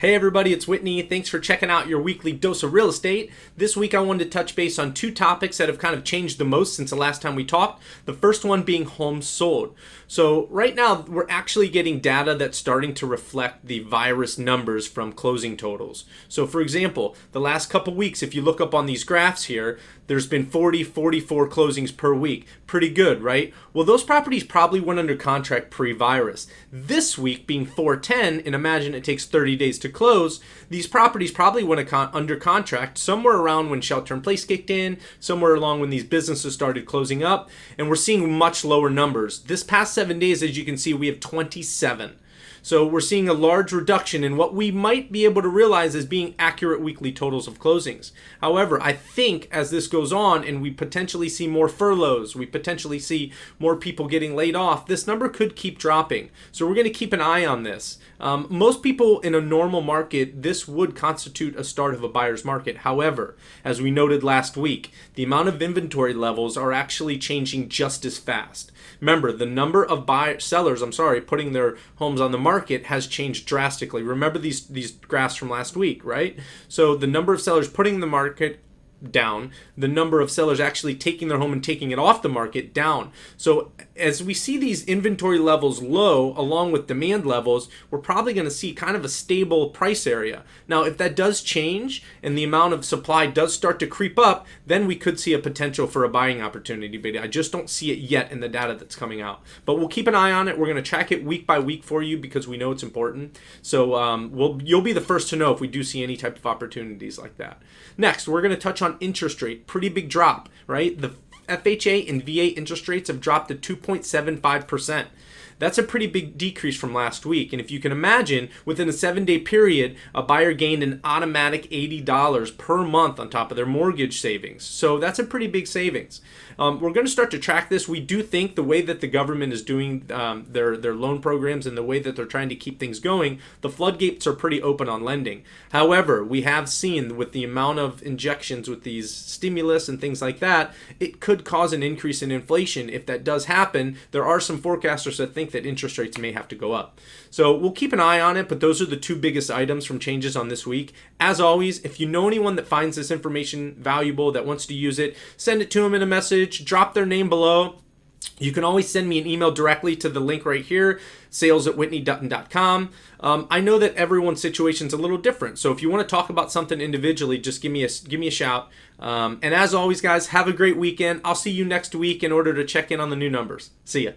Hey everybody, it's Whitney. Thanks for checking out your weekly dose of real estate. This week I wanted to touch base on two topics that have kind of changed the most since the last time we talked. The first one being homes sold. So right now we're actually getting data that's starting to reflect the virus numbers from closing totals. So for example, the last couple weeks, if you look up on these graphs here, there's been 44 closings per week. Pretty good, right? Well, those properties probably went under contract pre-virus. This week being 410, and imagine it takes 30 days to close, these properties probably went under contract somewhere around when shelter-in-place kicked in, somewhere along when these businesses started closing up, and we're seeing much lower numbers. This past 7 days, as you can see, we have 27. So we're seeing a large reduction in what we might be able to realize as being accurate weekly totals of closings. However, I think as this goes on and we potentially see more furloughs, we potentially see more people getting laid off, this number could keep dropping. So we're going to keep an eye on this. Most people in a normal market, this would constitute a start of a buyer's market. However, as we noted last week, the amount of inventory levels are actually changing just as fast. Remember, the number of sellers putting their homes on the market has changed drastically. Remember these graphs from last week, right? So the number of sellers putting the market down, the number of sellers actually taking their home and taking it off the market down. So as we see these inventory levels low along with demand levels, we're probably going to see kind of a stable price area. Now, if that does change and the amount of supply does start to creep up, then we could see a potential for a buying opportunity, but I just don't see it yet in the data that's coming out. But we'll keep an eye on it. We're going to track it week by week for you because we know it's important. So you'll be the first to know if we do see any type of opportunities like that. Next, we're going to touch on interest rate. Pretty big drop, right? The FHA and VA interest rates have dropped to 2.75%. That's a pretty big decrease from last week. And if you can imagine, within a 7-day period, a buyer gained an automatic $80 per month on top of their mortgage savings. So that's a pretty big savings. We're going to start to track this. We do think the way that the government is doing their loan programs and the way that they're trying to keep things going, the floodgates are pretty open on lending. However, we have seen with the amount of injections with these stimulus and things like that, it could cause an increase in inflation. If that does happen, there are some forecasters that think that interest rates may have to go up. So we'll keep an eye on it, but those are the two biggest items from changes on this week. As always, if you know anyone that finds this information valuable, that wants to use it, send it to them in a message, drop their name below. You can always send me an email directly to the link right here, sales@whitneydutton.com. I know that everyone's situation is a little different, so if you want to talk about something individually, just give me a shout. And as always, guys, have a great weekend. I'll see you next week in order to check in on the new numbers. See ya.